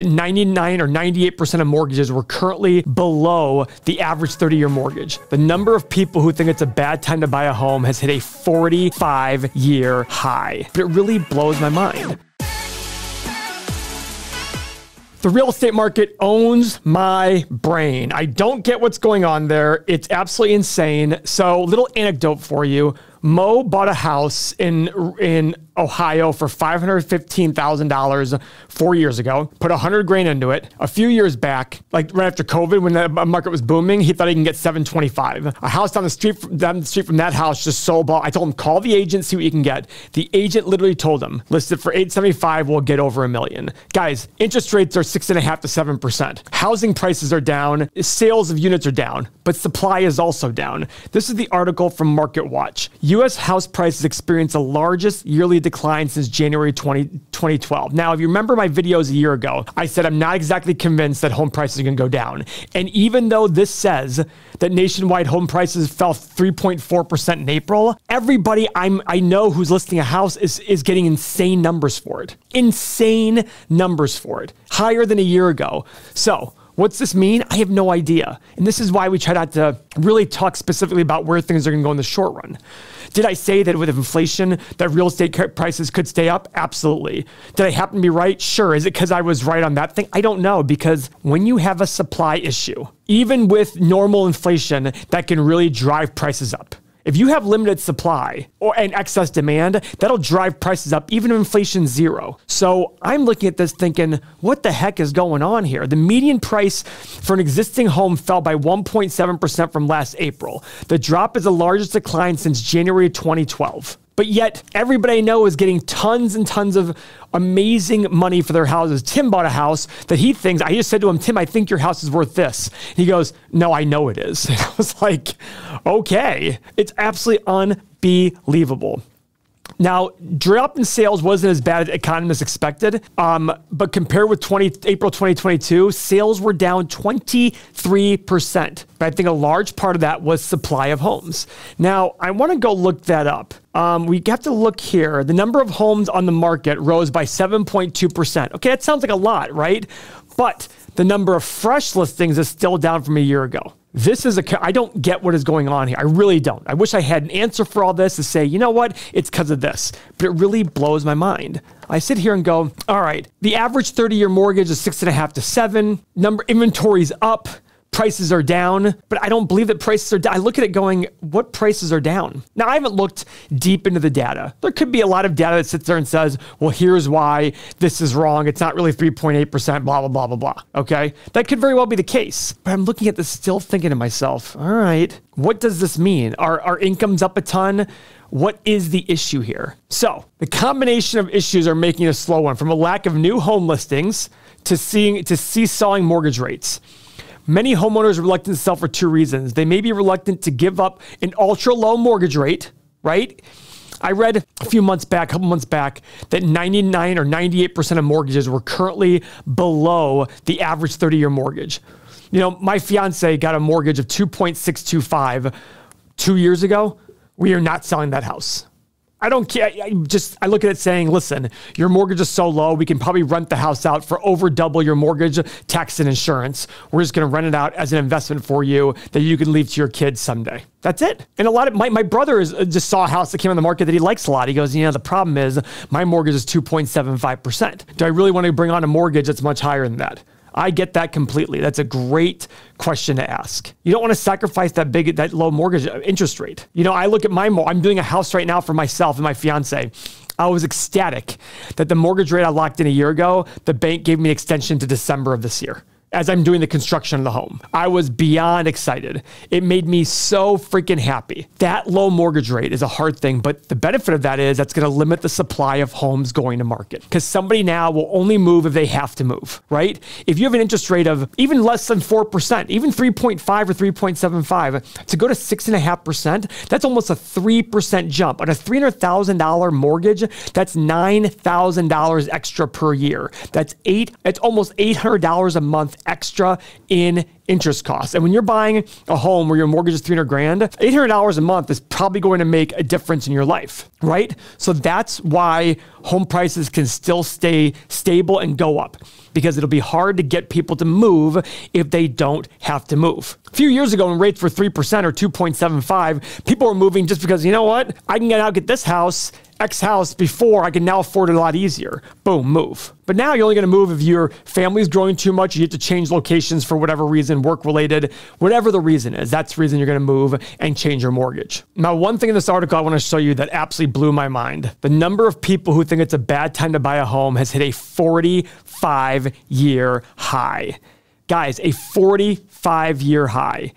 99 or 98% of mortgages were currently below the average 30-year mortgage. The number of people who think it's a bad time to buy a home has hit a 45-year high. But it really blows my mind. The real estate market owns my brain. I don't get what's going on there. It's absolutely insane. So, little anecdote for you. Mo bought a house in Ohio for $515,000 4 years ago, put $100,000 into it. A few years back, like right after COVID, when the market was booming, he thought he can get $725,000. A house down the street from that house just sold. I told him, call the agent, see what you can get. The agent literally told him, listed for $875,000, we'll get over $1 million. Guys, interest rates are 6.5% to 7%. Housing prices are down. Sales of units are down, but supply is also down. This is the article from Market Watch. U.S. house prices experienced the largest yearly decline since January 2012. Now, if you remember my videos a year ago, I said I'm not exactly convinced that home prices are going to go down. And even though this says that nationwide home prices fell 3.4% in April, everybody I know who's listing a house is getting insane numbers for it. Insane numbers for it. Higher than a year ago. So, what's this mean? I have no idea. And this is why we try not to really talk specifically about where things are going to go in the short run. Did I say that with inflation, that real estate prices could stay up? Absolutely. Did I happen to be right? Sure. Is it because I was right on that thing? I don't know, because when you have a supply issue, even with normal inflation, that can really drive prices up. If you have limited supply and excess demand, that'll drive prices up, even if inflation's zero. So I'm looking at this thinking, what the heck is going on here? The median price for an existing home fell by 1.7% from last April. The drop is the largest decline since January 2012. But yet, everybody I know is getting tons and tons of amazing money for their houses. Tim bought a house that he thinks, I just said to him, Tim, I think your house is worth this. He goes, no, I know it is. And I was like, okay. It's absolutely unbelievable. Now, drop in sales wasn't as bad as economists expected, but compared with April 2022, sales were down 23%. But I think a large part of that was supply of homes. Now, I want to go look that up. We have to look here. The number of homes on the market rose by 7.2%. Okay, that sounds like a lot, right? But the number of fresh listings is still down from a year ago. I don't get what is going on here. I really don't. I wish I had an answer for all this to say, you know what? It's because of this. But it really blows my mind. I sit here and go, all right, the average 30-year mortgage is 6.5 to 7. Inventory's up. Prices are down, but I don't believe that prices are down. I look at it going, what prices are down? Now, I haven't looked deep into the data. There could be a lot of data that sits there and says, well, here's why this is wrong. It's not really 3.8%, blah, blah, blah, blah, blah. Okay? That could very well be the case. But I'm looking at this still thinking to myself, all right, what does this mean? Are incomes up a ton? What is the issue here? So the combination of issues are making it a slow one, from a lack of new home listings to seesawing mortgage rates. Many homeowners are reluctant to sell for two reasons. They may be reluctant to give up an ultra low mortgage rate, right? I read a couple months back, that 99 or 98% of mortgages were currently below the average 30-year mortgage. You know, my fiance got a mortgage of 2.625 2 years ago. We are not selling that house. I don't care. I look at it saying, listen, your mortgage is so low, we can probably rent the house out for over double your mortgage, tax, and insurance. We're just going to rent it out as an investment for you that you can leave to your kids someday. That's it. And a lot of my brother just saw a house that came on the market that he likes a lot. He goes, you know, the problem is my mortgage is 2.75%. Do I really want to bring on a mortgage that's much higher than that? I get that completely. That's a great question to ask. You don't want to sacrifice that low mortgage interest rate. You know, I look at I'm doing a house right now for myself and my fiance. I was ecstatic that the mortgage rate I locked in a year ago, the bank gave me an extension to December of this year. As I'm doing the construction of the home, I was beyond excited. It made me so freaking happy. That low mortgage rate is a hard thing, but the benefit of that is that's going to limit the supply of homes going to market, because somebody now will only move if they have to move, right? If you have an interest rate of even less than 4%, even 3.5 or 3.75, to go to 6.5%, that's almost a 3% jump. On a $300,000 mortgage, that's $9,000 extra per year. That's almost $800 a month extra in interest costs. And when you're buying a home where your mortgage is $300,000, $800 a month is probably going to make a difference in your life, right? So that's why home prices can still stay stable and go up, because it'll be hard to get people to move if they don't have to move. A few years ago, when rates were 3% or 2.75, people were moving just because, you know what? I can now get this house, X house, before I can now afford it a lot easier. Boom, move. But now you're only going to move if your family's growing too much, you have to change locations for whatever reason, work-related, whatever the reason is. That's the reason you're going to move and change your mortgage. Now, one thing in this article I want to show you that absolutely blew my mind. The number of people who think it's a bad time to buy a home has hit a 45-year high. Guys, a 45-year high.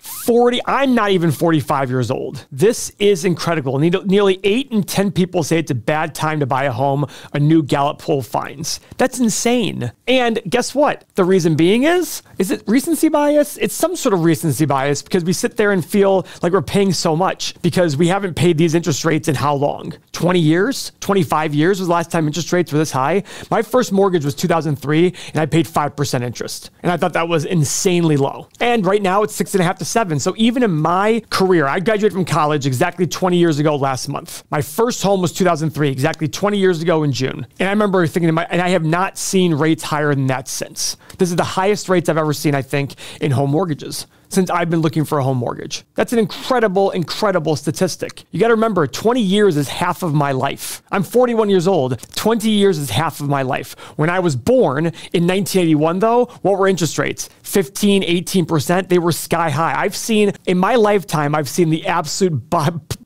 I'm not even 45 years old. This is incredible. Nearly 8 in 10 people say it's a bad time to buy a home, a new Gallup poll finds. That's insane. And guess what? The reason being is it recency bias? It's some sort of recency bias, because we sit there and feel like we're paying so much because we haven't paid these interest rates in how long? 20 years? 25 years was the last time interest rates were this high? My first mortgage was 2003, and I paid 5% interest. And I thought that was insanely low. And right now it's 6.5 to 7. So even in my career, I graduated from college exactly 20 years ago last month. My first home was 2003, exactly 20 years ago in June. And I remember thinking and I have not seen rates higher than that since. This is the highest rates I've ever seen, I think, in home mortgages since I've been looking for a home mortgage. That's an incredible, incredible statistic. You got to remember, 20 years is half of my life. I'm 41 years old. 20 years is half of my life. When I was born in 1981, though, what were interest rates? 15, 18%. They were sky high. In my lifetime, I've seen the absolute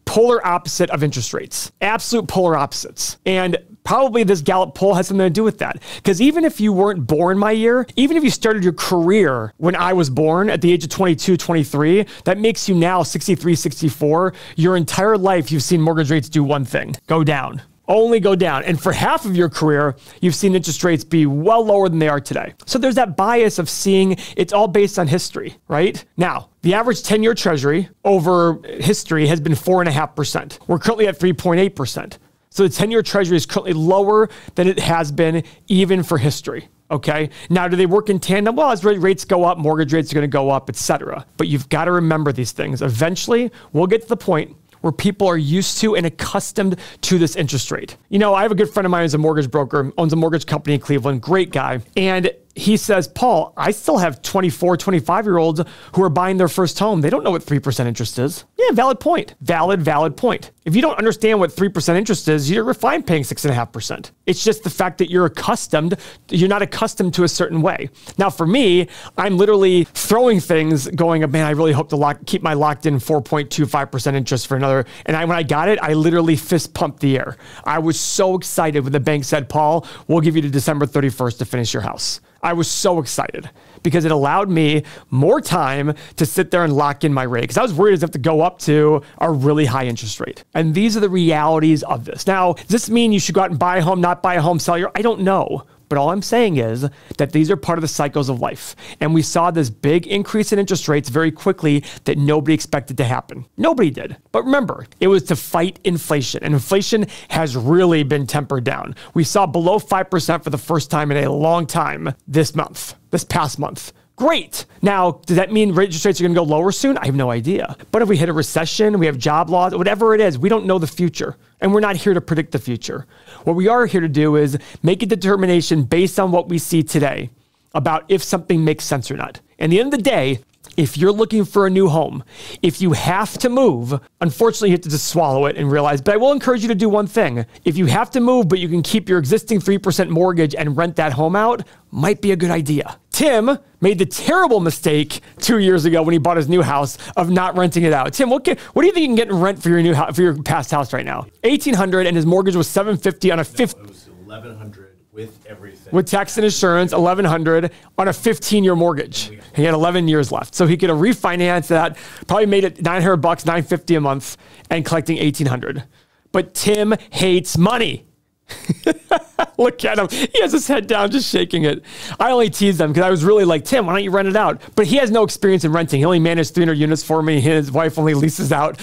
polar opposite of interest rates. Absolute polar opposites. And probably this Gallup poll has something to do with that. Because even if you weren't born my year, even if you started your career when I was born at the age of 22, 23, that makes you now 63, 64. Your entire life, you've seen mortgage rates do one thing: go down. Only go down. And for half of your career, you've seen interest rates be well lower than they are today. So there's that bias of seeing it's all based on history, right? Now, the average 10-year treasury over history has been 4.5%. We're currently at 3.8%. So the 10-year treasury is currently lower than it has been even for history. Okay. Now, do they work in tandem? Well, as rates go up, mortgage rates are going to go up, etc. But you've got to remember these things. Eventually, we'll get to the point where people are used to and accustomed to this interest rate. You know, I have a good friend of mine who's a mortgage broker, owns a mortgage company in Cleveland, great guy. And he says, Paul, I still have 24, 25-year-olds who are buying their first home. They don't know what 3% interest is. Yeah, valid point. Valid point. If you don't understand what 3% interest is, you're fine paying 6.5%. It's just the fact that you're not accustomed to a certain way. Now, for me, I'm literally throwing things going, man, I really hope to keep my locked in 4.25% interest for another. And when I got it, I literally fist pumped the air. I was so excited when the bank said, Paul, we'll give you to December 31st to finish your house. I was so excited because it allowed me more time to sit there and lock in my rate, because I was worried I'd have to go up to a really high interest rate. And these are the realities of this. Now, does this mean you should go out and buy a home, not buy a home, sell your? I don't know. But all I'm saying is that these are part of the cycles of life. And we saw this big increase in interest rates very quickly that nobody expected to happen. Nobody did. But remember, it was to fight inflation. And inflation has really been tempered down. We saw below 5% for the first time in a long time this past month. Great. Now, does that mean interest rates are going to go lower soon? I have no idea. But if we hit a recession, we have job loss, whatever it is, we don't know the future. And we're not here to predict the future. What we are here to do is make a determination based on what we see today about if something makes sense or not. And at the end of the day, if you're looking for a new home, if you have to move, unfortunately, you have to just swallow it and realize, but I will encourage you to do one thing. If you have to move, but you can keep your existing 3% mortgage and rent that home out, might be a good idea. Tim made the terrible mistake 2 years ago when he bought his new house of not renting it out. Tim, what do you think you can get in rent for your new house, for your past house right now? $1,800, and his mortgage was $750 on a It was $1,100 with everything. With tax and insurance, $1,100 on a 15-year mortgage. He had 11 years left. So he could have refinanced that, probably made it $900, $950 a month, and collecting $1,800. But Tim hates money. Look at him. He has his head down, just shaking it. I only teased him because I was really like, Tim, why don't you rent it out? But he has no experience in renting. He only managed 300 units for me. His wife only leases out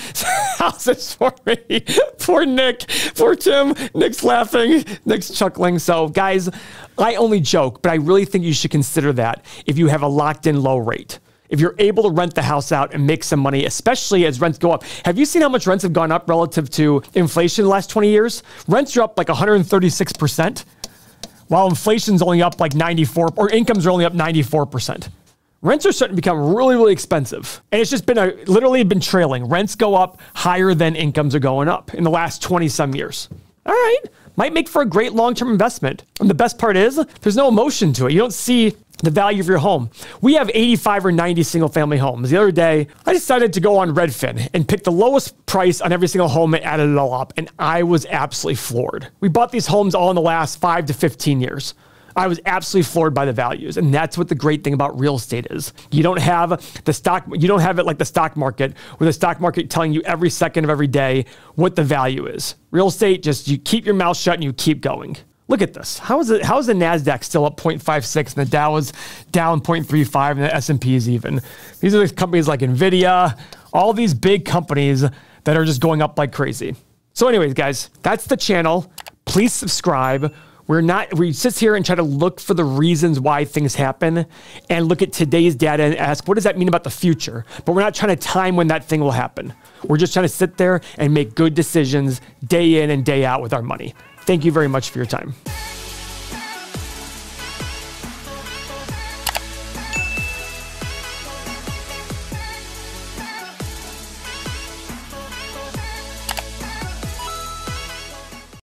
houses for me. Poor Nick. Poor Tim. Nick's laughing. Nick's chuckling. So guys, I only joke, but I really think you should consider that if you have a locked in low rate. if you're able to rent the house out and make some money, especially as rents go up. Have you seen how much rents have gone up relative to inflation in the last 20 years? Rents are up like 136%, while inflation's only up like 94, or incomes are only up 94%. Rents are starting to become really, really expensive. And it's just been literally been trailing. Rents go up higher than incomes are going up in the last 20 some years. All right, might make for a great long-term investment. And the best part is there's no emotion to it. You don't see the value of your home. We have 85 or 90 single family homes. The other day, I decided to go on Redfin and pick the lowest price on every single home and added it all up. And I was absolutely floored. We bought these homes all in the last 5 to 15 years. I was absolutely floored by the values. And that's what the great thing about real estate is. You don't have it like the stock market, where the stock market telling you every second of every day what the value is. Real estate, just you keep your mouth shut and you keep going. Look at this. How is the NASDAQ still up 0.56 and the Dow is down 0.35 and the S&P is even? These are the companies like NVIDIA, all these big companies that are just going up like crazy. So anyways, guys, that's the channel. Please subscribe. We sit here and try to look for the reasons why things happen and look at today's data and ask, what does that mean about the future? But we're not trying to time when that thing will happen. We're just trying to sit there and make good decisions day in and day out with our money. Thank you very much for your time.